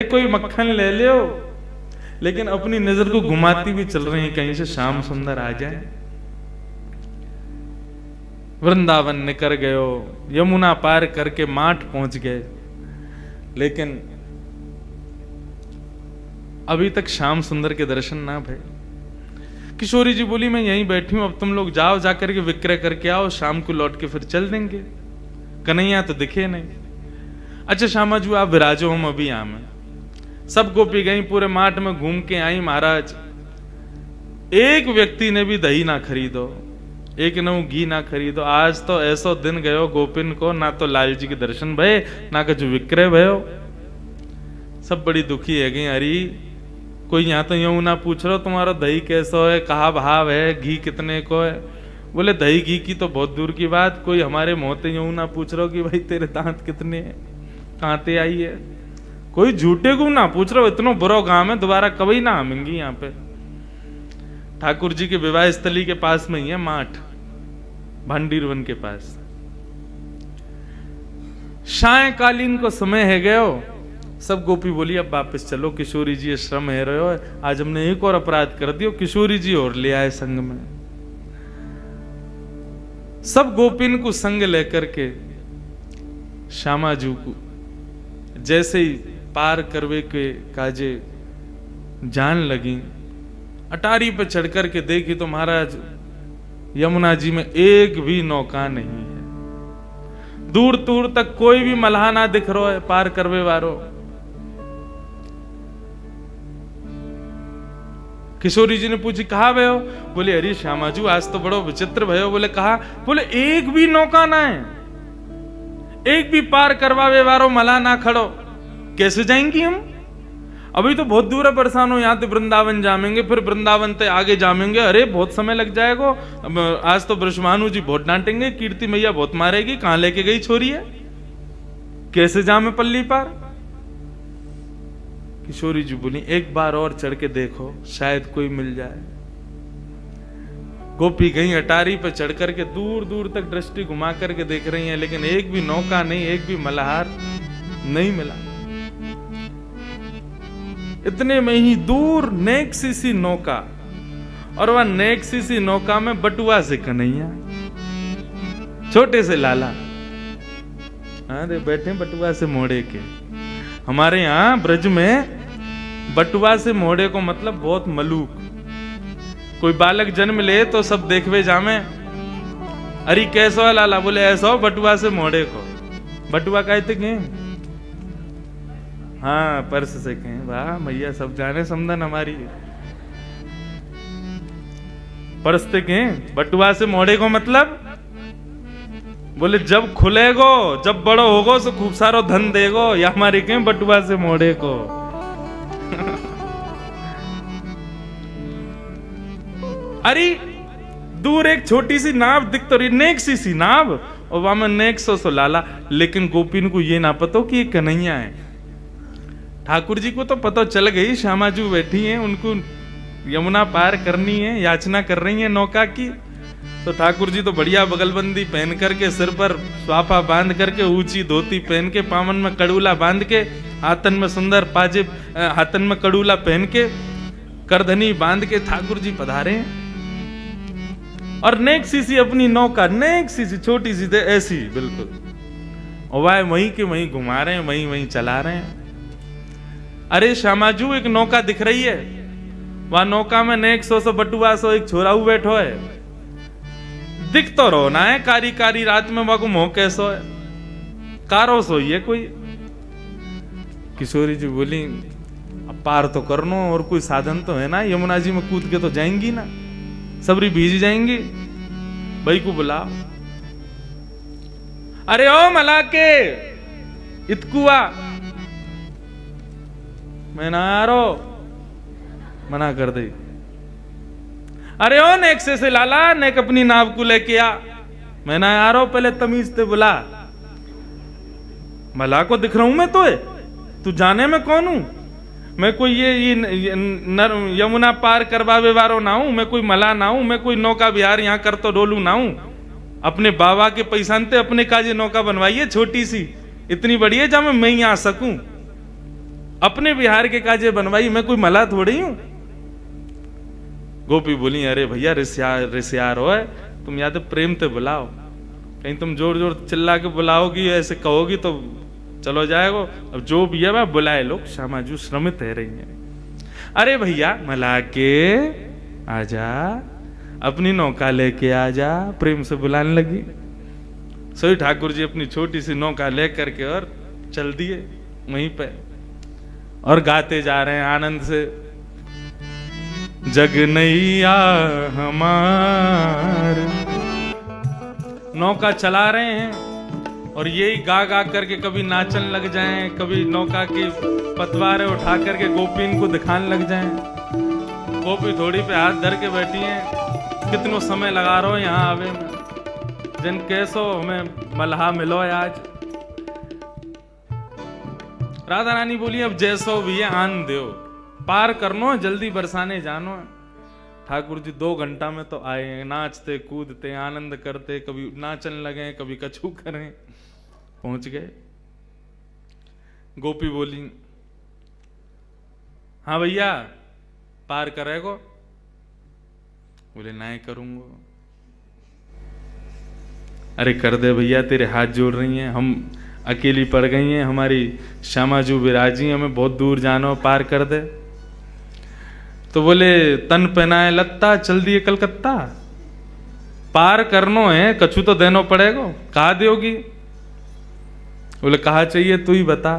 कोई मक्खन ले लो, लेकिन अपनी नजर को घुमाती भी चल रही है कहीं से श्याम सुंदर आ जाए। वृंदावन निकल गयो, यमुना पार करके माठ पहुंच गए, लेकिन अभी तक श्याम सुंदर के दर्शन ना भय। किशोरी जी बोली मैं यहीं बैठी हूं, अब तुम लोग जाओ, जाकर के विक्रय करके आओ, शाम को लौट के फिर चल देंगे। कन्हैया तो दिखे नहीं। अच्छा श्यामा जी आप विराजो, हम अभी आम है। सब गोपी गई, पूरे माठ में घूम के आई। महाराज एक व्यक्ति ने भी दही ना खरीदो, एक नौ घी ना खरीदो। आज तो ऐसो दिन गयो गोपिन को, ना तो लाल जी के दर्शन भये, ना कुछ विक्रय भयो। सब बड़ी दुखी है गई। अरे कोई यहाँ तो यूं ना पूछ रहा तुम्हारा दही कैसो है, कहा भाव है, घी कितने को है। बोले दही घी की तो बहुत दूर की बात, कोई हमारे मोहते यूं ना पूछ रहा कि भाई तेरे दांत कितने हैं, कहाँ ते आई है। कोई झूठे को ना पूछ रहा, इतना बुरा काम है, दोबारा कभी ना आमेंगी। यहाँ पे ठाकुर जी के विवाह स्थली के पास में ही है माठ, भांडीर वन के पास। सायकालीन को समय है गयो। सब गोपी बोली अब वापस चलो, किशोरी जी श्रम है रहे हो, आज हमने एक और अपराध कर दियो। किशोरी जी और ले आए संग में। सब गोपिन को संग लेकर के श्यामा जी को जैसे ही पार करवे के काजे जान लगी, अटारी पे चढ़ करके देखी तो महाराज यमुना जी में एक भी नौका नहीं है। दूर दूर तक कोई भी मल्हा ना दिख रहा है पार करवे वारो। किशोरी जी ने पूछी कहा भयो? बोले अरे श्यामा जी आज तो बड़ो विचित्र भयो। बोले कहा? बोले एक भी नौका ना है, एक भी पार करवावे वारो मल्हा ना खड़ो, कैसे जाएंगी हम? अभी तो बहुत दूर है, परेशान हो, यहाँ तो वृंदावन जामेंगे, फिर वृंदावन से आगे जामेंगे, अरे बहुत समय लग जाएगा। आज तो ब्रजमानु जी बहुत डांटेंगे, कीर्ति मैया बहुत मारेगी, कहां लेके गई छोरी है, कैसे जामे पल्ली पार। किशोरी जी बोली एक बार और चढ़ के देखो, शायद कोई मिल जाए। गोपी गई, अटारी पे चढ़ करके दूर दूर तक दृष्टि घुमा करके देख रही हैं, लेकिन एक भी नौका नहीं, एक भी मल्हार नहीं मिला। इतने में ही दूर नेक सी नौका, और वह नेक सी नौका में बटुआ से कन्हैया, छोटे से लाला, अरे बैठे बटुआ से मोड़े के। हमारे यहाँ ब्रज में बटुआ से मोड़े को मतलब बहुत मलूक। कोई बालक जन्म ले तो सब देखवे जामे, अरे कैसो है लाला? बोले ऐसा हो बटुआ से मोड़े को। बटुआ कहते के? हाँ पर्स से कहें। वाह मैया सब जाने समझन हमारी। पर्स से कहें, बटुआ से मोड़े को मतलब बोले जब खुलेगो, जब बड़ो होगो तो खूब सारो धन देगो, या हमारे कहें बटुआ से मोड़े को। अरे दूर एक छोटी सी नाव दिख तो रही, नेक सी नाव, और वहां में नेक सो लाला। लेकिन गोपिन को ये ना पता कि ये कन्हैया है। ठाकुर जी को तो पता चल गई, श्यामा जी बैठी हैं, उनको यमुना पार करनी है, याचना कर रही है नौका की। तो ठाकुर जी तो बढ़िया बगलबंदी पहन करके, सिर पर स्वाफा बांध करके, ऊंची धोती पहन के, पावन में कड़ूला बांध के, हाथन में सुंदर पाजेब, हाथन में कड़ूला पहन के, करधनी बांध के ठाकुर जी पधारे हैं। और नेक सी अपनी नौका, नेक सी छोटी सी ऐसी बिल्कुल, और वह वहीं के वहीं घुमा रहे हैं, वहीं वहीं चला रहे हैं। अरे श्यामाजू एक नौका दिख रही है, वह नौका में नेक सो बटुआ सो एक छोराऊ बैठो है, दिख तो रहो ना है, कारी कारी रात में वह मोह कैसो है, कारो सो ये कोई। किशोरी जी बोली अब पार तो करनो, और कोई साधन तो है ना, यमुना जी में कूद के तो जाएंगी ना, सबरी भीज जाएंगी। भाई को बुलाओ। अरे ओ मला के इतकुआ, मैं ना आ रो, मना कर दे। अरे ओ नेक से लाला, नेक अपनी नाव को लेके आ, मैं ना आ रहा हूं, पहले तमीज से बुला। मला को दिख रहा हूं मैं तो है, तू जाने में कौन हूं? मैं कोई ये यमुना पार करवावे वारो ना हूं, मैं कोई मला ना हूं, मैं कोई नौका बिहार यहाँ कर तो डोलू ना हूं। अपने बाबा के पैसा ते अपने काजे नौका बनवाइए छोटी सी, इतनी बड़ी है जब मैं ही आ सकूं। अपने बिहार के काजे बनवाई, मैं कोई मला थोड़ी हूं। गोपी बोली अरे भैया रिश्यार हो, तुम या तो प्रेम से बुलाओ, कहीं तुम जोर जोर चिल्ला के बुलाओगी ऐसे कहोगी तो चलो जाएगो। अब जो भी है वह बुलाए लोग, श्यामाजू श्रमित है रही है। अरे भैया मला के आजा, अपनी नौका लेके आजा, प्रेम से बुलाने लगी। सोई ठाकुर जी अपनी छोटी सी नौका लेकर के और चल दिए वहीं पे, और गाते जा रहे हैं आनंद से, जग नैया हमार। नौका चला रहे हैं और यही गा गा करके कभी नाचन लग जाएं, कभी नौका की पतवारें उठा करके गोपीन को दिखाने लग जाएं। गोपी थोड़ी पे हाथ धर के बैठी हैं, कितनो समय लगा रहो यहाँ आवे में, जिन कैसो हमें मल्हा मिलो आज। राधा रानी बोली अब जैसो भी है आन दो, पार करनो जल्दी बरसाने जानो। ठाकुर जी 2 घंटा में तो आए, नाचते कूदते आनंद करते, कभी नाचन लगे कभी कछू करें, पहुंच गए। गोपी बोली हाँ भैया पार करेगो? बोले नहीं करूंगा। अरे कर दे भैया, तेरे हाथ जोड़ रही हैं, हम अकेली पड़ गई हैं, हमारी श्यामाजू विराजी, हमें बहुत दूर जाना, पार कर दे। तो बोले तन पहनाए लत्ता चल दिए कलकत्ता, पार करनो है कछु तो देनो पड़ेगा, कहा दोगी? बोले कहा चाहिए तू ही बता।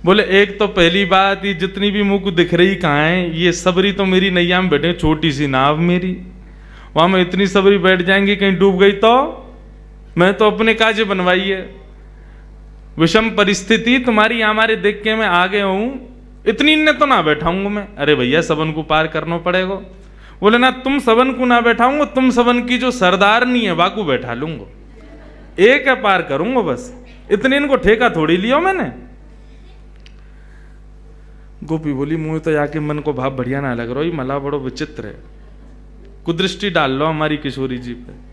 बोले एक तो पहली बात, ये जितनी भी मुंह को दिख रही कहाँ है, ये सबरी तो मेरी नैया में बैठे, छोटी सी नाव मेरी, वहां में इतनी सबरी बैठ जाएंगी कहीं डूब गई तो? मैं तो अपने काजे बनवाई है, विषम परिस्थिति तुम्हारी हमारे देख के मैं आ गया हूं, इतनी ने तो ना बैठाऊंगा मैं। अरे भैया सबन को पार करना पड़ेगा। बोले ना तुम सबन को ना बैठाऊंगा, तुम सबन की जो सरदारनी है वाकू बैठा लूंगा, एक है पार करूंगा बस, इतने इनको ठेका थोड़ी लियो मैंने। गोपी बोली मुंह तो जाके मन को भाव बढ़िया ना लग रहा, ये मला बड़ो विचित्र है, कुदृष्टि डाल लो हमारी किशोरी जी पे।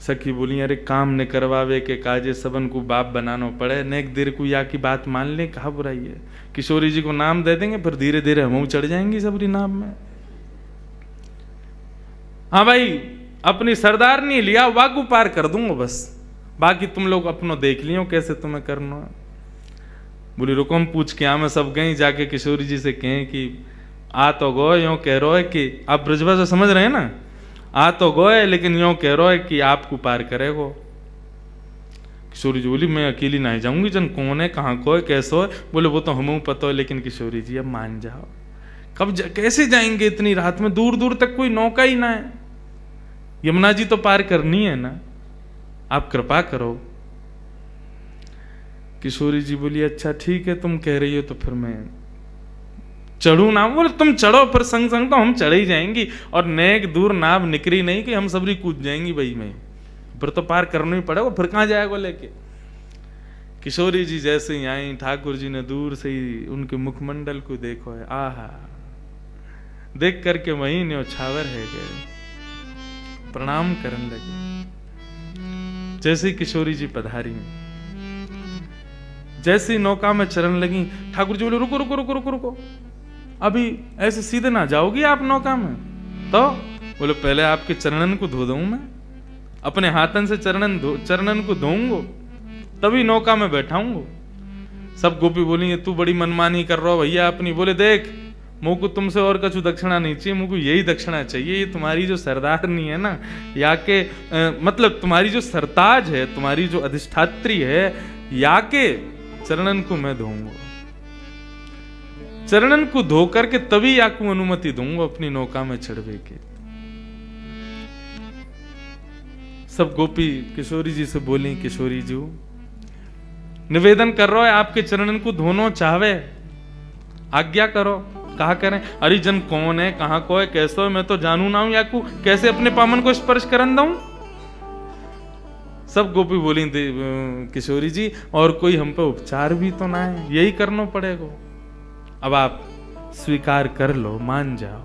सखी बोली अरे काम ने करवावे के काजे सबन को बाप बनाना पड़े, नेक देर को या की बात मान ले, कहा बुराई है। किशोरी जी को नाम दे देंगे फिर धीरे धीरे हम चढ़ जाएंगी सबरी नाम में। हाँ भाई अपनी सरदार नहीं लिया, वाकू पार कर दूंगा बस, बाकी तुम लोग अपनो देख लियो कैसे तुम्हें करना। बोली रुको हम पूछ के मैं सब गई, जाके किशोरी जी से कहें कि आ तो गो यूं कह रहा है कि आप ब्रजभाषा समझ रहे हैं ना, आ तो गोए लेकिन यूं कह रहा है कि आपको पार करेगो। किशोरी जी बोली मैं अकेली नहीं जाऊंगी, जन कौन है कहाँ को है कैसो है। बोले वो तो हमें पता है, लेकिन किशोरी जी अब मान जाओ, कब कैसे जाएंगे इतनी रात में, दूर दूर तक कोई नौका ही ना है, यमुना जी तो पार करनी है ना, आप कृपा करो। किशोरी जी बोली अच्छा ठीक है तुम कह रही हो तो फिर मैं चढ़ू ना। बोले तुम चढ़ो फिर संग संग तो हम चढ़ ही जाएंगी, और नेक दूर नाव निकरी नहीं कि हम सबरी कूद जाएंगी भाई में, फिर तो पार करना ही पड़ेगा, फिर कहाँ जाएगा लेके। किशोरी जी जैसे ही आई, ठाकुर जी ने दूर से ही उनके मुखमंडल को देखो है, आहा देख करके वही न्योछावर है गए, प्रणाम करने लगे। जैसे ही किशोरी जी पधारी, जैसे ही नौका में चरण लगी, ठाकुर जी बोले रुको रुको रुको रुको रुको, अभी ऐसे सीधे ना जाओगी आप नौका में। तो बोले पहले आपके चरणन को धो दूं मैं, अपने हाथन से चरणन को धोऊंगा तभी नौका में बैठाऊंगा। सब गोपी बोली तू बड़ी मनमानी कर रहा हो भैया अपनी। बोले देख मुझको तुमसे और कछु दक्षिणा नहीं चाहिए, मुझको यही दक्षिणा चाहिए, ये तुम्हारी जो सरदारनी है ना, या के मतलब तुम्हारी जो सरताज है, तुम्हारी जो अधिष्ठात्री है, या के चरणन को मैं धोऊंगा, चरणन को धो करके तभी आपको अनुमति दूंगा अपनी नौका में चढ़वे के। सब गोपी किशोरी जी से बोली किशोरी जी निवेदन कर रहा है आपके चरणन को धोनो चाहवे, आज्ञा करो। कहा करें? अरे जन कौन है कहां को है कैसो है मैं तो जानू ना हूं, या को कैसे अपने पामन को स्पर्श करन दूं। सब गोपी बोली किशोरी जी और कोई हम पे उपचार भी तो ना है, यही करना पड़ेगा, अब आप स्वीकार कर लो, मान जाओ।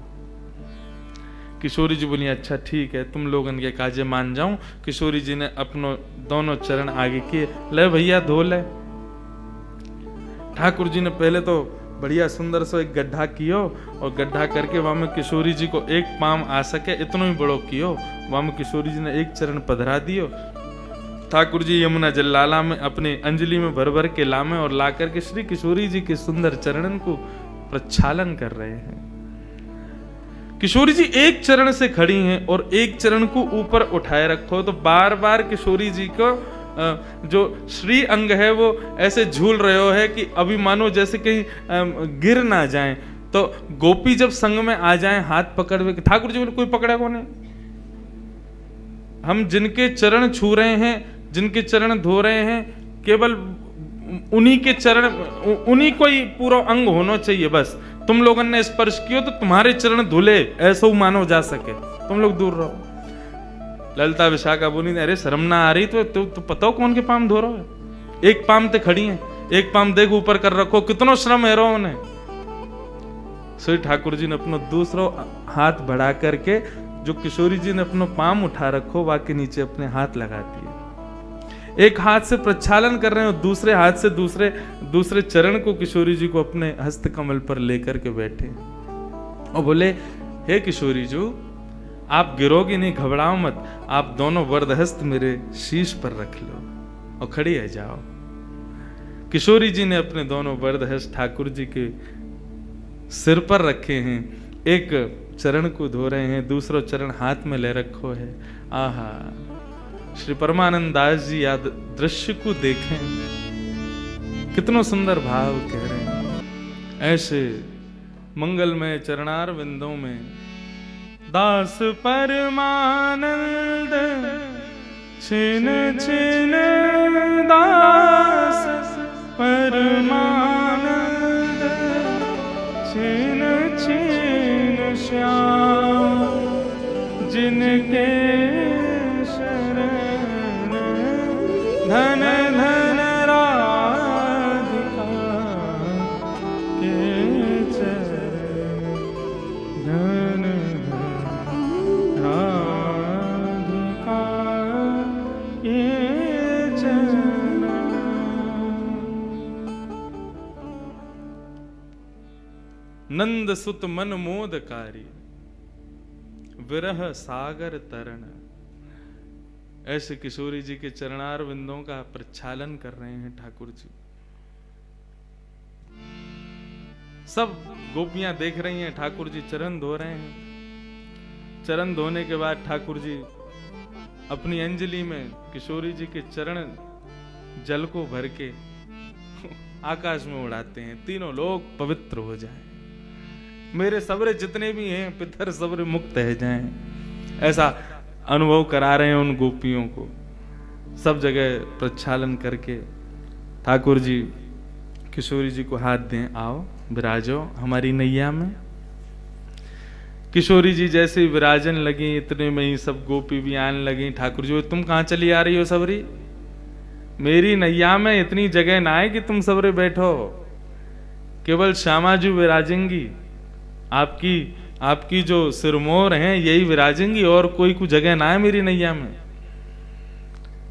किशोरी जी बोली अच्छा ठीक है तुम लोगन के काजे मान जाऊं। किशोरी जी ने अपनो दोनों चरण आगे किए, ले भैया धो ले। ठाकुर जी ने पहले तो बढ़िया सुंदर सो एक गड्ढा कियो और गड्ढा करके वहां में किशोरी जी को एक पाम आ सके इतनो ही बड़ो कियो। वहां में किशोरी जी ने एक चरण पधरा दियो। ठाकुर जी यमुना जल लाला में अपने अंजलि में भर भर के लामे और ला करके श्री किशोरी जी के सुंदर चरणन को प्रक्षालन कर रहे हैं। किशोरी जी एक चरण से खड़ी हैं और एक चरण को ऊपर उठाए रखो, तो बार बार किशोरी जी को जो श्री अंग है वो ऐसे झूल रहे हो है कि अभी मानो जैसे कहीं गिर ना जाएं। तो गोपी जब संग में आ जाएं हाथ पकड़ हुए, ठाकुर जी बोले कोई पकड़ा कौन है, हम जिनके चरण छू रहे हैं, जिनके चरण धो रहे हैं, केवल उन्हीं के चरण, उन्हीं को ही पूरा अंग होना चाहिए। बस तुम लोगों ने स्पर्श किया तो तुम्हारे चरण धुले ऐसा मानो जा सके, तुम लोग दूर रहो। ललिता विशाखा बोली अरे शर्म ना आ रही तो पता हो कौन के पाम धो रहा है, एक पाम ते खड़ी है, एक पाम देख ऊपर कर रखो, कितनो श्रम है रो उन्हें। सो ठाकुर जी ने अपना दूसरा हाथ बढ़ा करके जो किशोरी जी ने अपना पाम उठा रखो वहां के नीचे अपने हाथ लगा दिए। एक हाथ से प्रक्षालन कर रहे हैं और दूसरे हाथ से दूसरे चरण को किशोरी जी को अपने हस्त कमल पर लेकर के बैठे और बोले हे किशोरी जी आप गिरोगी नहीं, घबराओ मत, आप दोनों वरदहस्त मेरे शीश पर रख लो और खड़ी है जाओ। किशोरी जी ने अपने दोनों वरदहस्त ठाकुर जी के सिर पर रखे हैं, एक चरण को धो रहे हैं, दूसरा चरण हाथ में ले रखो है। आहा, श्री परमानंद दास जी याद दृश्य को देखें, कितना सुंदर भाव कह रहे हैं। ऐसे मंगलमय चरणार विंदों में दास परमानंद छिन छिन दास परमानंद छिन छिन श्याम जिनके शरण धन धन राधिका के चरण धन राधिका के चरण। नंद सुत मन मोदकारी विरह सागर तरण। ऐसे किशोरी जी के चरणार विंदों का प्रक्षालन कर रहे हैं ठाकुर जी। सब गोपियां देख रही हैं, ठाकुर जी चरण धो रहे हैं। चरण धोने के बाद ठाकुर जी अपनी अंजलि में किशोरी जी के चरण जल को भर के आकाश में उड़ाते हैं, तीनों लोग पवित्र हो जाएं, मेरे सबरे जितने भी हैं पितर सबरे मुक्त रह जाएं। ऐसा अनुभव करा रहे हैं उन गोपियों को। सब जगह प्रक्षालन करके ठाकुर जी किशोरी जी को हाथ दें, आओ विराजो हमारी नैया में। किशोरी जी जैसे ही विराजन लगी इतने में ही सब गोपी भी आने लगी। ठाकुर जी तुम कहाँ चली आ रही हो सबरी, मेरी नैया में इतनी जगह ना है कि तुम सबरे बैठो, केवल श्यामा जी विराजेंगी, आपकी जो सिरमोर हैं यही विराजेंगी, और कोई कुछ जगह ना है मेरी नैया में।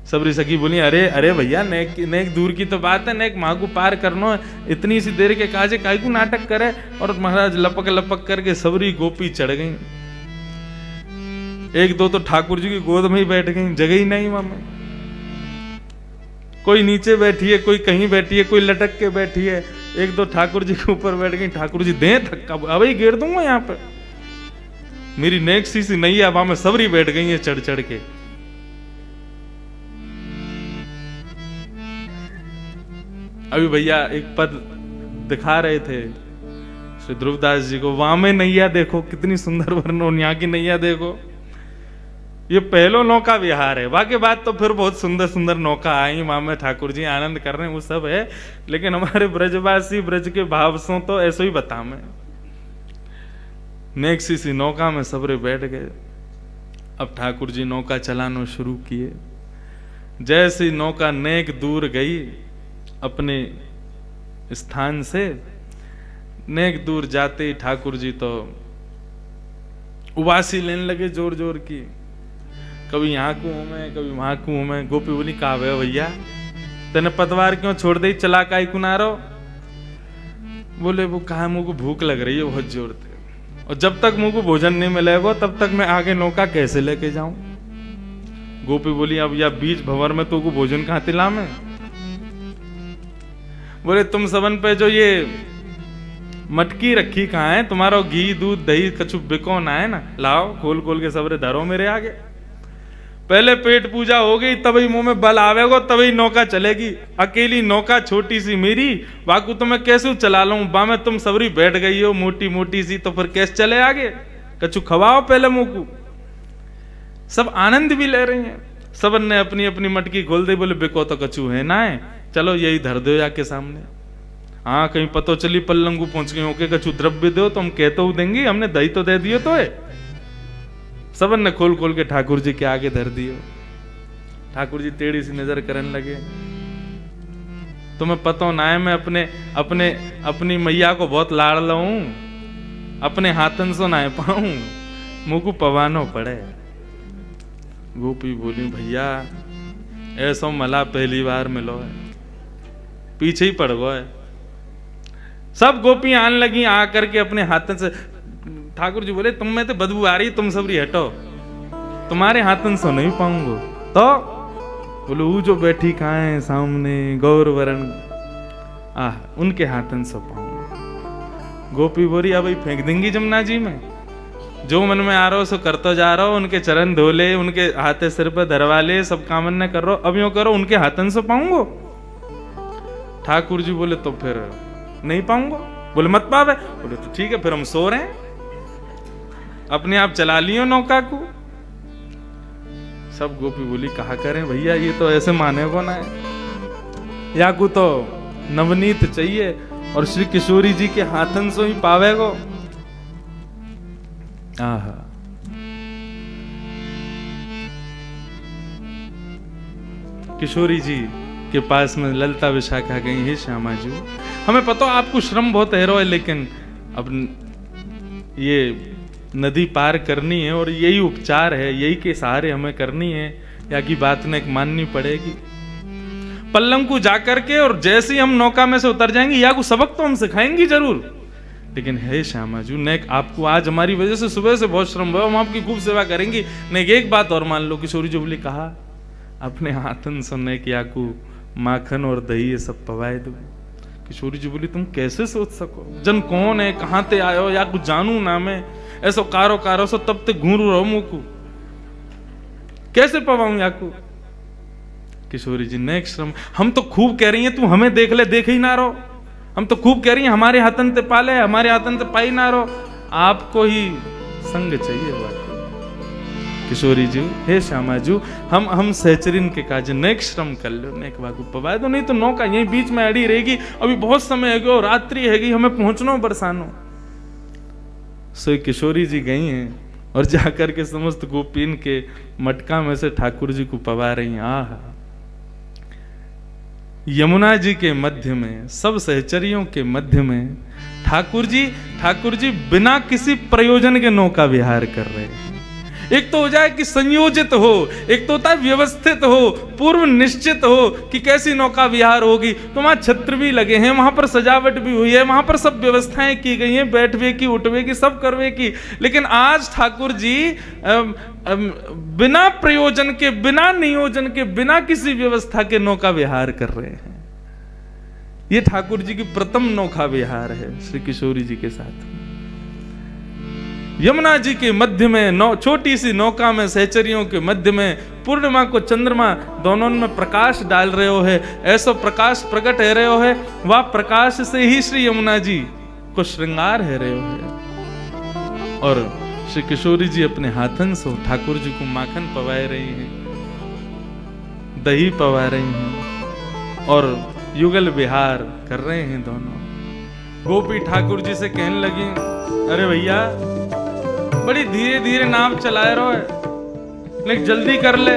सबरी सखी बोली अरे अरे भैया नेक दूर की तो बात है, नेक माँ को पार करना है, इतनी सी देर के काजे काय को नाटक करे। और महाराज लपक लपक करके सबरी गोपी चढ़ गई। एक दो तो ठाकुर जी की गोद में ही बैठ गई, जगह ही नहीं वहां में। कोई नीचे बैठी है, कोई कहीं बैठी है, कोई लटक के बैठी है, एक दो ठाकुर जी के ऊपर बैठ गई। ठाकुर जी दे धक्का, अब ही गिर दूंगा यहाँ पे। मेरी नेक सी नैया वहां में सबरी बैठ गई है चढ़ चढ़ के। अभी भैया एक पद दिखा रहे थे श्री ध्रुवदास जी को, वहां में नैया देखो कितनी सुंदर वर्णन, यहाँ की नैया देखो। ये पहलो नौका विहार है, बाकी बात तो फिर बहुत सुंदर सुंदर नौका आई, वहां में ठाकुर जी आनंद कर रहे हैं, वो सब है। लेकिन हमारे ब्रजवासी ब्रज के भाव सो तो ऐसो ही बता मैं। नेक सी नौका में सबरे बैठ गए। अब ठाकुर जी नौका चलाना शुरू किए। जैसी नौका नेक दूर गई अपने स्थान से, नेक दूर जाते ही ठाकुर जी तो उबासी लेने लगे जोर जोर की, कभी यहाँ को हूं मैं, कभी वहां को हूं मैं। गोपी बोली का भैया तेने पतवार क्यों छोड़ दी, चला काई कुनारो, बोले वो कहा मुंह को भूख लग रही है बहुत जोर से, और जब तक मुंह को भोजन नहीं मिलेगा तब तक मैं आगे नौका कैसे लेके जाऊं। गोपी बोली अब या बीच भंवर में तो को भोजन कहां तिला में। बोले तुम सबन पे जो ये मटकी रखी कहाँ है, तुम्हारा घी दूध दही कछु बिको ना है ना, लाओ खोल खोल के सबरे धरो मेरे आगे। पहले पेट पूजा हो गई तभी मुंह में बल आवेगा तभी नौका चलेगी। अकेली नौका छोटी सी मेरी, बाकू तो मैं कैसे चला लूं, बा में तुम सबरी बैठ गई हो मोटी मोटी सी, तो फिर कैसे चले आगे। कछु खवाओ पहले मुंह को। सब आनंद भी ले रहे हैं, सबन ने अपनी अपनी मटकी खोल दी। बोले बिको तो कछु है ना है, चलो यही धर दो जाके सामने। हाँ कहीं पतो चली पल्लंगू पहुंच गए होके कछु द्रव्य दो तो हम कहते हो देंगे, हमने दही तो दे दियो तो है। सबन ने खोल खोल के ठाकुर जी के आगे धर दियो। ठाकुर जी टेढ़ी सी नजर करने लगे। तुम्हें पता ना है मैं अपनी मैया को बहुत लाड़ लूं, अपने हाथन से ना पाऊं, मुंह को पवानो पड़े। गोपी बोली भैया ऐसा मला पहली बार मिलो है, पीछे ही पड़ गए। सब गोपी आने लगी आकर के अपने हाथन से। ठाकुर जी बोले तुम में तो बदबू आ रही, तुम सबरी हटो, तुम्हारे हाथन से नहीं पाऊंगा। तो बोले वो जो बैठी कहाँ है सामने गौर वरण, उनके हाथन से पाऊंगा। गोपी बोली अब फेंक देंगी जमुना जी में, जो मन में आ रहा हो सो करते जा रहा हो, उनके चरण धो ले, उनके हाथे सिर पर धरवा ले, सब कामन न कर रहा, अब यूं करो उनके हाथन से पाऊंगो। ठाकुर जी बोले तो फिर नहीं पाऊंगा। बोले मत पावे। बोले तो ठीक है फिर हम सो रहे हैं, अपने आप चला लियो नौका को। सब गोपी बोली कहा करें भैया, ये तो ऐसे माने को ना है, या को तो नवनीत चाहिए और श्री किशोरी जी के हाथन से ही पावेगो। आहा किशोरी जी के पास में ललता विशाखा गई है श्यामा जी। हमें पता आपको श्रम बहुत है, लेकिन अब ये नदी पार करनी है और यही उपचार है, यही के सहारे हमें करनी है, या की बात ने एक माननी पड़ेगी। पल्लम को जाकर के और जैसे ही हम नौका में से उतर जाएंगे या को सबक तो हम सिखाएंगे जरूर, लेकिन है श्यामा जी ने आपको आज हमारी वजह से सुबह से बहुत श्रम हुआ, हम आपकी खूब सेवा करेंगे। नहीं एक बात और मान लो, किशोरी जी बोली कहा अपने हाथन सुनने की आकू माखन और दही ये सब पवाए दो। किशोरी जी बोली तुम कैसे सोच सको, जन कौन है, कहां ते आयो, या कुछ जानू ना मैं, ऐसो कारो कारो सो तब ते घूरू रहो मुंह को, कैसे पवाऊं याकू। किशोरी जी ने श्रम, हम तो खूब कह रही हैं तू हमें देख ले, देख ही ना रहो, हम तो खूब कह रही हैं हमारे हाथन ते पाले, हमारे हाथन ते पाई ना रहो, आपको ही संग चाहिए बात। किशोरी जी हे श्यामा जी हम सहचरिन के काज नेक श्रम कर लो, नेक बागू पवाए दो, नहीं तो नौका यहीं बीच में अड़ी रहेगी, अभी बहुत समय है गो, रात्रि हैगी, हमें पहुंचना बरसानो। सो किशोरी जी गई हैं और जाकर के समस्त गोपीन के मटका में से ठाकुर जी को पवा रही। आहा यमुना जी के मध्य में, सब सहचरियों के मध्य में ठाकुर जी बिना किसी प्रयोजन के नौका विहार कर रहे हैं। एक तो हो जाए कि संयोजित हो, एक तो होता है व्यवस्थित हो, पूर्व निश्चित हो कि कैसी नौका विहार होगी, तो वहां छत्र भी लगे हैं, वहां पर सजावट भी हुई है, वहां पर सब व्यवस्थाएं की गई हैं, बैठवे की उठवे की सब करवे की। लेकिन आज ठाकुर जी बिना प्रयोजन के, बिना नियोजन के, बिना किसी व्यवस्था के नौका विहार कर रहे हैं। ये ठाकुर जी की प्रथम नौका विहार है श्री किशोरी जी के साथ। यमुना जी के मध्य में छोटी सी नौका में, सहचरियों के मध्य में पूर्णिमा को चंद्रमा दोनों में प्रकाश डाल रहे हो है, ऐसा प्रकाश प्रकट है रहे हो है, वह प्रकाश से ही श्री यमुना जी को श्रृंगार है रहे हो है। और श्री किशोरी जी अपने हाथन से ठाकुर जी को माखन पवाए रही हैं, दही पवा रही हैं और युगल विहार कर रहे हैं दोनों। गोपी ठाकुर जी से कहने लगी अरे भैया बड़ी धीरे धीरे नाव चलाए रहो है, लेकिन जल्दी कर ले,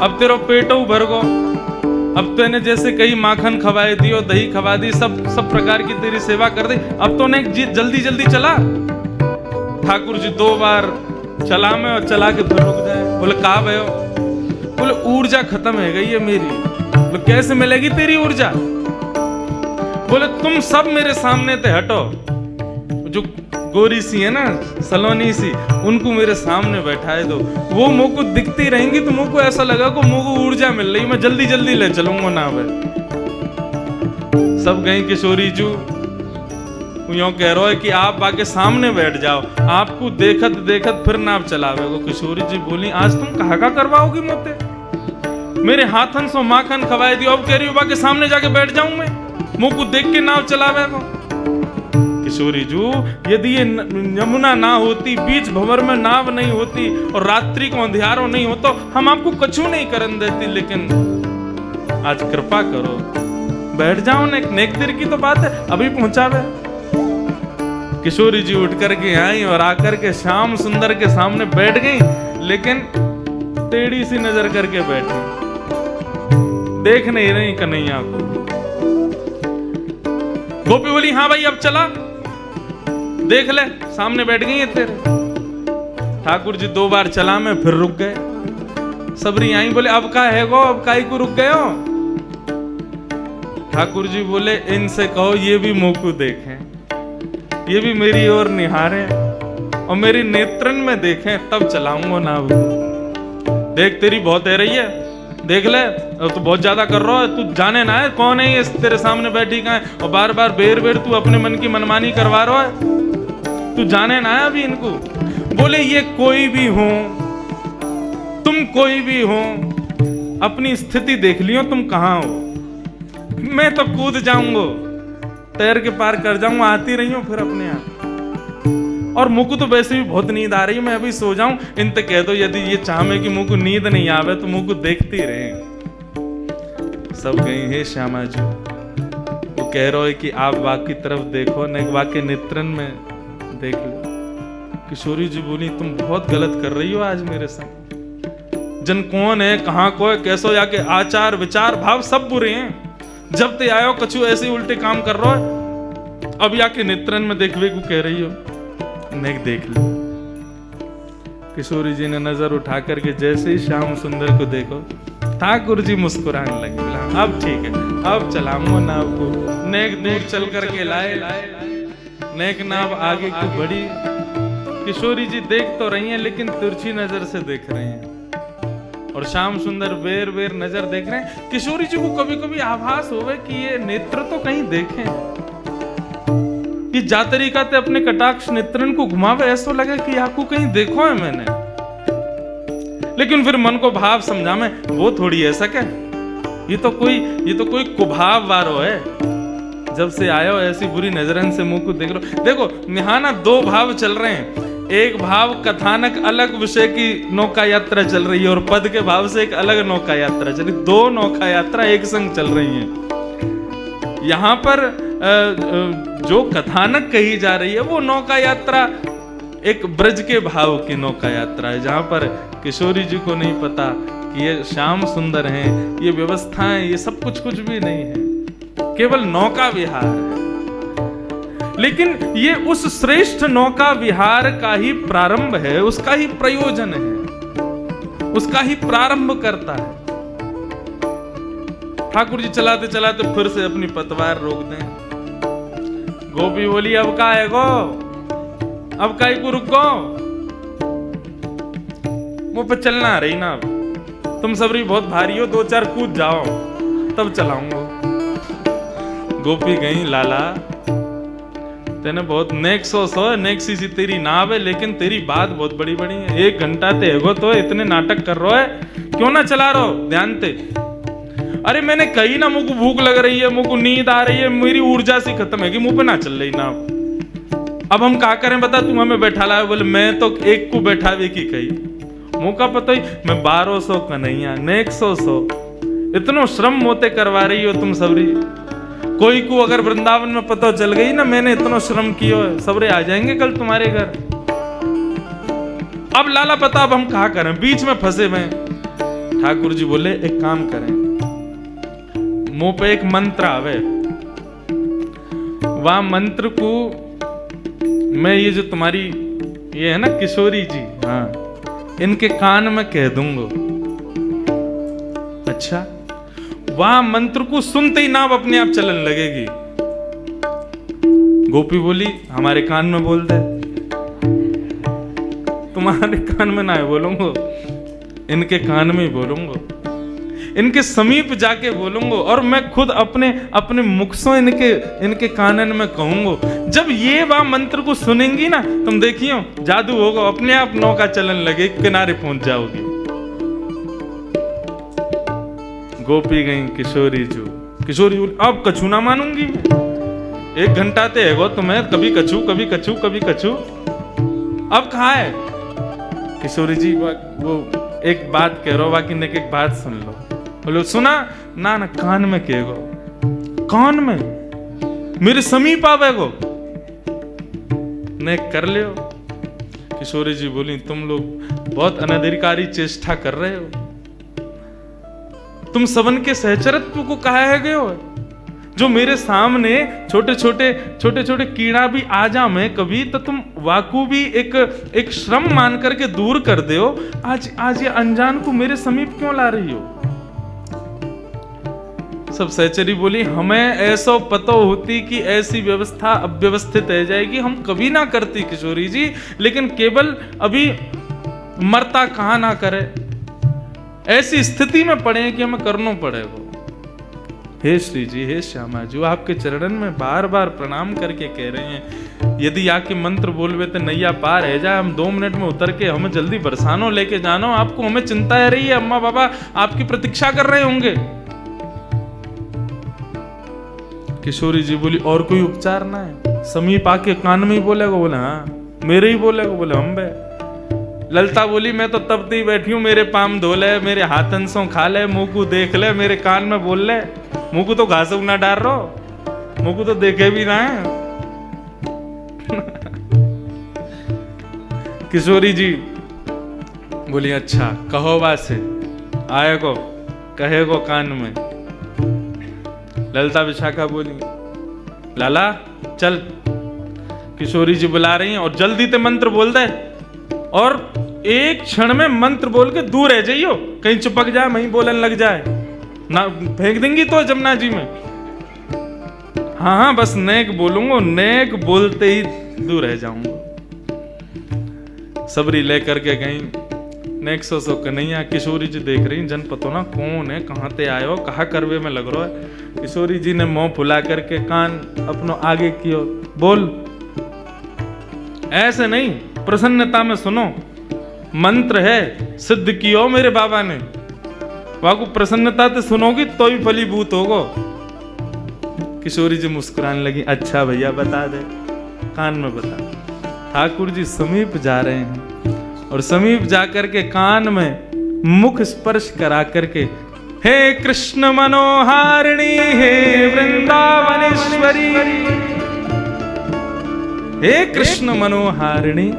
अब तेरो पेटो भर गो, अब तो इन्हें जैसे कई माखन खवाए दियो, दही खवा दी, सब प्रकार की तेरी सेवा कर दी, अब तो उन्हें जल्दी जल्दी चला। ठाकुर जी 2 बार चला में और चला के फिर रुक जाए। बोले कहा भयो? बोले ऊर्जा खत्म है गई है मेरी। बोले कैसे मिलेगी तेरी ऊर्जा? बोले तुम सब मेरे सामने ते हटो। जो गोरी सी है ना, सलोनी सी, उनको मेरे सामने बैठाए दो। वो मुंह को दिखती रहेंगी तो मुंह को ऐसा लगा को मुंह को ऊर्जा मिल रही, मैं जल्दी जल्दी ले चलूंगा नाव। सब गई किशोरी जू यूं कह रहा है कि आप आके सामने बैठ जाओ, आपको देखत देखत फिर नाव चलावे। वो किशोरी जी बोली आज तुम कहा का करवाओगी मोते, मेरे हाथन सो माखन खवाए दियो, अब कह रही हो बाके सामने जाके बैठ जाऊं मैं, मुंह को देख के नाव चलावे को। किशोरी जू यदि ये यमुना ना होती, बीच भंवर में नाव नहीं होती और रात्रि को अंधियारो नहीं होता, हम आपको कछु नहीं करन देती, लेकिन आज कृपा करो बैठ जाओ ना, एक नेक दिल की तो बात है, अभी पहुंचावे। किशोरी जी उठ करके आई और आकर के श्याम सुंदर के सामने बैठ गई, लेकिन टेढ़ी सी नजर करके बैठी, देख नहीं रही कन्हैया को। गोपी बोली हाँ भाई अब चला, देख ले, सामने बैठ गई है तेरे। ठाकुर जी 2 बार चला में फिर रुक गए। सबरी आई बोले अब का है गो, अब काई को रुक गए हो। ठाकुर जी बोले इनसे कहो ये भी मुंह को देखें, ये भी मेरी ओर निहारें और मेरी नेत्रन में देखें, तब चलाऊंगा नाव। देख तेरी बहुत है रही है, देख ले, तो बहुत ज्यादा कर रहा है, तू जाने ना है कौन है ये तेरे सामने बैठी कहाँ है, और बार बार बेर बेर तू अपने मन की मनमानी करवा रहा है, तू जाने ना है अभी इनको। बोले ये कोई भी हो, तुम कोई भी हो, अपनी स्थिति देख लियो तुम कहाँ हो, मैं तो कूद जाऊंगा, तैर के पार कर जाऊंगा, आती रही हूं फिर अपने आप। और मुझको तो वैसे भी बहुत नींद आ रही है, मैं अभी सो जाऊं, इनते कह दो यदि ये चाहे कि मुझको नींद नहीं आवे तो मुझको देखती रहे। सब गई है श्यामा जी, वो कह रहे हो कि आप वाकी तरफ देखो, न वाके नेत्रन में देख लो। किशोरी जी बोली तुम बहुत गलत कर रही हो आज मेरे संग, जन कौन है, कहाँ को है, कैसो जाके आचार विचार भाव सब बुरे हैं, जब ते आयो कछु ऐसे उल्टे काम कर रहा है, अब याके नेत्रन में देखवे को कह रही हो, नेक देख लो। किशोरी जी ने नजर उठा करके जैसे ही श्याम सुंदर को देखो, ठाकुर जी मुस्कुराने लगे, अब ठीक है, अब चलाऊंगा नाव को। नेक नेक चल करके लाए, नेक नाव आगे की बढ़ी। किशोरी जी देख तो रही हैं लेकिन तिरछी नजर से देख रही हैं, और श्याम सुंदर बेर बेर नजर देख रहे हैं। किशोरी जी को कभी कभी आभास होवे कि ये नेत्र तो कहीं देखें, ये जा तरीका ते अपने कटाक्ष नेत्रन को घुमावे, ऐसा लगे कि आपको कहीं देखो है मैंने, लेकिन फिर मन को भाव समझा में वो थोड़ी ऐसा क्या, ये तो कोई कुभाव वारो है, जब से आयो ऐसी बुरी नजरन से मुंह को देख लो। देखो निहाना 2 भाव चल रहे हैं, एक भाव कथानक अलग विषय की नौका यात्रा चल रही है और पद के भाव से एक अलग नौका यात्रा चल रही, 2 नौका यात्रा एक संग चल रही है। यहाँ पर जो कथानक कही जा रही है वो नौका यात्रा एक ब्रज के भाव की नौका यात्रा है, जहाँ पर किशोरी जी को नहीं पता कि ये श्याम सुंदर हैं, ये व्यवस्थाएं, ये सब कुछ भी नहीं है, केवल नौका विहार है। लेकिन ये उस श्रेष्ठ नौका विहार का ही प्रारंभ है, उसका ही प्रयोजन है, उसका ही प्रारंभ करता है। ठाकुर जी चलाते चलाते फिर से अपनी पतवार रोक दें। गोपी बोली अब का है गो, अब काई को रुको, मुंह पे चलना रही ना, तुम सबरी बहुत भारी हो, 2-4 कूद जाओ तब चलाऊंगा। गोपी गई लाला तेने बहुत नेक सो नेक सी तेरी नाव है, लेकिन तेरी बात बहुत बड़ी बड़ी है, 1 घंटा ते एगो तो इतने नाटक कर रहा है, क्यों ना चला रहो ध्यान ते। अरे मैंने कही ना मुझको भूख लग रही है, मुझको नींद आ रही है, मेरी ऊर्जा सी खत्म है कि मुंह पे ना चल रही नाव, अब हम क्या करें बता, तुम हमें बैठा लाए। बोले मैं तो एक को बैठावे की कही, मुंह का पता ही मैं 1200 कन्हैया नेक 100 इतनो श्रम मोते करवा रही हो तुम सबरी, कोई को अगर वृंदावन में पता चल गई ना मैंने इतना श्रम किया है, सबरे आ जाएंगे कल तुम्हारे घर। अब लाला पता अब हम कहा करें, बीच में फंसे हुए। ठाकुर जी बोले एक काम करें, मुंह पे एक मंत्र आवे, वह मंत्र को मैं ये जो तुम्हारी ये है ना किशोरी जी, हाँ इनके कान में कह दूंगा। अच्छा, वह मंत्र को सुनते ही नाव अपने आप चलने लगेगी, गोपी बोली हमारे कान में बोल दे। तुम्हारे कान में ना बोलूंगा, इनके कान में ही बोलूंगा, इनके समीप जाके बोलूंगा, और मैं खुद अपने अपने मुख से इनके कानन में कहूंगा। जब ये वह मंत्र को सुनेंगी ना, तुम देखियो जादू होगा, अपने आप नौका चलन लगे, किनारे पहुंच जाओगी। गोपी गई किशोरी जो, किशोरी बोली अब कछु ना मानूंगी मैं, 1 घंटा ते है तुम्हें, कभी कछु कभी कछु कभी कछु, अब कहाँ है? किशोरी जी वो एक बात कह रहा, बाकी ने एक बात सुन लो। बोलो सुना ना, ना कान में कहेगो, कान में मेरे समीप आवेगो, ने कर लियो। किशोरी जी बोली तुम लोग बहुत अनधिकारी चेष्टा कर रहे हो, तुम सबन के सहचरत्व को कहा है गए हो, जो मेरे सामने छोटे छोटे कीड़ा भी आ जा मैं कभी, तो तुम वाकू भी एक श्रम मान करके दूर कर दे हो। आज ये अनजान को मेरे समीप क्यों ला रही हो? सब सहचरी बोली हमें ऐसा पता होती कि ऐसी व्यवस्था अव्यवस्थित रह जाएगी, हम कभी ना करती किशोरी जी, लेकिन केवल अभी मरता कहाँ ना करे, ऐसी स्थिति में पड़े हैं कि हमें करना पड़ेगा। हे श्री जी, हे श्यामा जी, आपके चरणन में बार बार प्रणाम करके कह रहे हैं, यदि आके मंत्र बोलवे तो नैया पार है जाए, हम 2 मिनट में उतर के हमें जल्दी बरसानो लेके जानो, आपको हमें चिंता है रही है, अम्मा बाबा आपकी प्रतीक्षा कर रहे होंगे। किशोरी जी बोली और कोई उपचार ना है? समीप आके कान में ही बोलेगा? बोले हाँ मेरे ही बोलेगा। बोले हम बे। ललता बोली मैं तो तब तक बैठी हूँ, मेरे पाम धो ले, मेरे हाथन सो खा ले, मुंह को देख ले, मेरे कान में बोल ले, मुंह को तो घास ना डाल रो, मुंह को तो देखे भी ना है। किशोरी जी बोली अच्छा कहो बासे, आए को कहे को कान में। ललता विशाखा बोली लाला चल, किशोरी जी बुला रही हैं और जल्दी ते मंत्र बोल दे, और एक क्षण में मंत्र बोल के दूर रह जाइयो, कहीं चिपक जाए, वहीं बोलन लग जाए ना, फेंक देंगी तो जमुना जी में। हाँ हाँ बस नेक बोलूंगा, नेक बोलते ही दूर रह जाऊंगा। सबरी लेकर के गई, नेक सो कन्हैया। किशोरी जी देख रही जन पतो ना कौन है, कहाँ ते आयो, कहाँ करवे में लग रहा है। किशोरी जी ने मुंह फुला करके कान अपनो आगे कियो, बोल ऐसे नहीं, प्रसन्नता में सुनो, मंत्र है सिद्ध कियो मेरे बाबा ने, वाकू प्रसन्नता से सुनोगी तो ही फलीभूत होगो। किशोरी जी मुस्कुराने लगी, अच्छा भैया बता दे, कान में बता। ठाकुर जी समीप जा रहे हैं और समीप जाकर के कान में मुख स्पर्श करा करके, हे कृष्ण मनोहारिणी, हे वृंदावनेश्वरी, हे कृष्ण मनोहारिणी।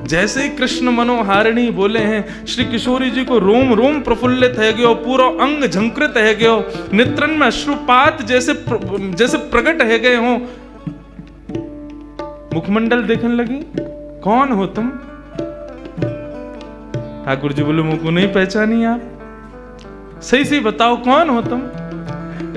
जैसे ही कृष्ण मनोहारिणी बोले हैं, श्री किशोरी जी को रोम रोम प्रफुल्लित है गयो, पूरा अंग झंकृत है गयो, नेत्रन में अश्रुपात जैसे प्रकट है गए हो। मुखमंडल देखने लगी, कौन हो तुम? ठाकुर जी बोले मुझको नहीं पहचानी आप, सही से बताओ कौन हो तुम?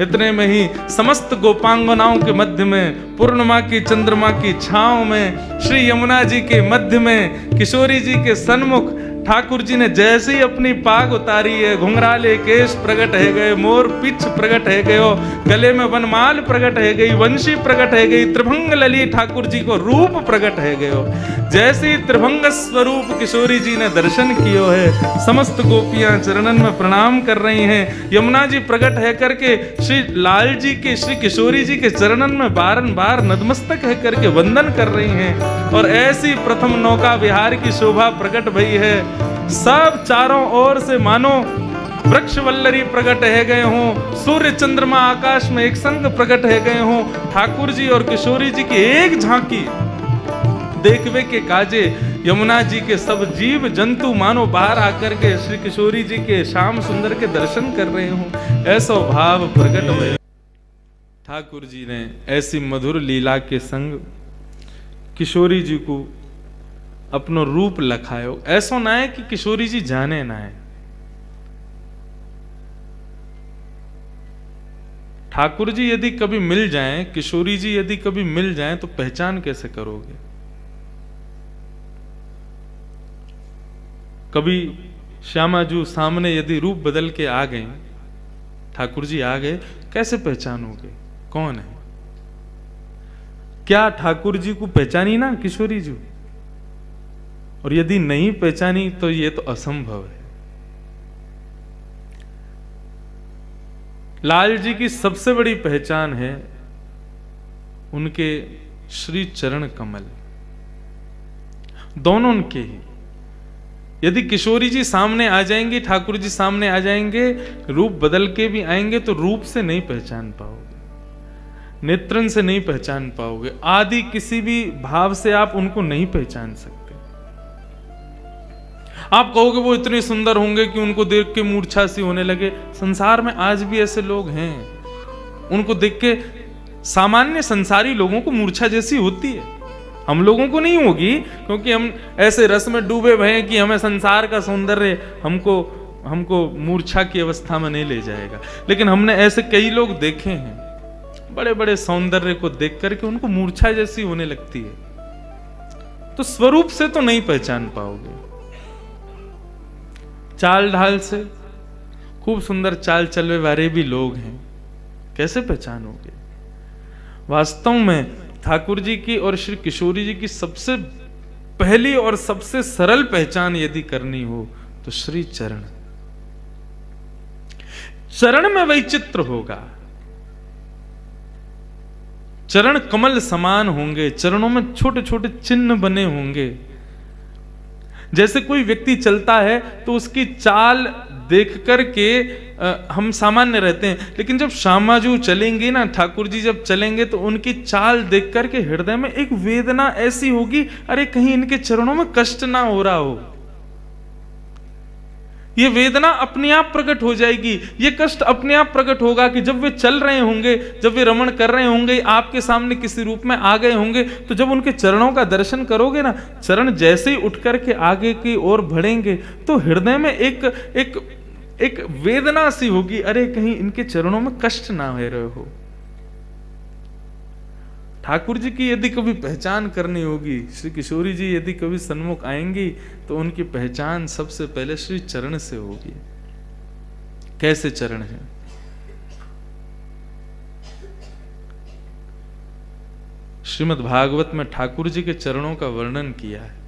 इतने में ही समस्त गोपांगनाओं के मध्य में, पूर्णिमा की चंद्रमा की छांव में, श्री यमुना जी के मध्य में, किशोरी जी के सन्मुख ठाकुर जी ने जैसे ही अपनी पाग उतारी है, घुंघराले केश प्रकट है गए, मोर पिछ प्रकट है गयो, गले में वनमाल प्रकट है गई, वंशी प्रकट है गई, त्रिभंग लली ठाकुर जी को रूप प्रकट है गयो। जैसे ही त्रिभंग स्वरूप किशोरी जी ने दर्शन कियो है, समस्त गोपियां चरणन में प्रणाम कर रही हैं। यमुना जी प्रकट है करके श्री लाल जी के, श्री किशोरी जी के चरणन में बारंबार नतमस्तक है करके वंदन कर रही हैं। और ऐसी प्रथम नौका विहार की शोभा प्रकट भई है। सब चारों ओर से मानो वृक्ष वल्लरी प्रकट है गए हों, सूर्य चंद्रमा आकाश में एक संग प्रकट है गए हों। ठाकुर जी और किशोरी जी की एक झांकी देखवे के काजे यमुना जी के सब जीव जंतु मानो बाहर आकर के श्री किशोरी जी के श्याम सुंदर के दर्शन कर रहे हों, ऐसा भाव प्रकट हुए। ठाकुर जी ने ऐसी मधुर लीला के संग किशोरी जी को अपनो रूप लखायो। ऐसा ना है कि किशोरी जी जाने ना है। ठाकुर जी यदि कभी मिल जाएं, किशोरी जी यदि कभी मिल जाएं, तो पहचान कैसे करोगे? कभी श्यामाजू सामने यदि रूप बदल के आ गए, ठाकुर जी आ गए, कैसे पहचानोगे कौन है? क्या ठाकुर जी को पहचानी ना किशोरी जी? और यदि नहीं पहचानी तो ये तो असंभव है। लाल जी की सबसे बड़ी पहचान है उनके श्री चरण कमल, दोनों उनके ही। यदि किशोरी जी सामने आ जाएंगे, ठाकुर जी सामने आ जाएंगे, रूप बदल के भी आएंगे, तो रूप से नहीं पहचान पाओगे, नेत्रन से नहीं पहचान पाओगे, आदि किसी भी भाव से आप उनको नहीं पहचान सकते। आप कहोगे वो इतने सुंदर होंगे कि उनको देख के मूर्छा सी होने लगे। संसार में आज भी ऐसे लोग हैं, उनको देख के सामान्य संसारी लोगों को मूर्छा जैसी होती है। हम लोगों को नहीं होगी, क्योंकि हम ऐसे रस में डूबे हुए हैं कि हमें संसार का सौंदर्य हमको मूर्छा की अवस्था में नहीं ले जाएगा। लेकिन हमने ऐसे कई लोग देखे हैं, बड़े बड़े सौंदर्य को देख करके उनको मूर्छा जैसी होने लगती है। तो स्वरूप से तो नहीं पहचान पाओगे, चाल ढाल से, खूब सुंदर चाल चलने वाले भी लोग हैं, कैसे पहचानोगे? वास्तव में ठाकुर जी की और श्री किशोरी जी की सबसे पहली और सबसे सरल पहचान यदि करनी हो तो श्री चरण, चरण में वही चित्र होगा। चरण कमल समान होंगे, चरणों में छोटे छोटे चिन्ह बने होंगे। जैसे कोई व्यक्ति चलता है तो उसकी चाल देख करके हम सामान्य रहते हैं, लेकिन जब श्यामाजू चलेंगे ना, ठाकुर जी जब चलेंगे, तो उनकी चाल देख करके हृदय में एक वेदना ऐसी होगी, अरे कहीं इनके चरणों में कष्ट ना हो रहा हो। ये वेदना अपने आप प्रकट हो जाएगी, ये कष्ट अपने आप प्रकट होगा कि जब वे चल रहे होंगे, जब वे रमण कर रहे होंगे, आपके सामने किसी रूप में आ गए होंगे, तो जब उनके चरणों का दर्शन करोगे ना, चरण जैसे ही उठ करके आगे की ओर बढ़ेंगे, तो हृदय में एक वेदना सी होगी, अरे कहीं इनके चरणों में कष्ट ना हो रहे हो। ठाकुर जी की यदि कभी पहचान करनी होगी, श्री किशोरी जी यदि कभी सन्मुख आएंगी, तो उनकी पहचान सबसे पहले श्री चरण से होगी। कैसे चरण है? श्रीमद् भागवत में ठाकुर जी के चरणों का वर्णन किया है।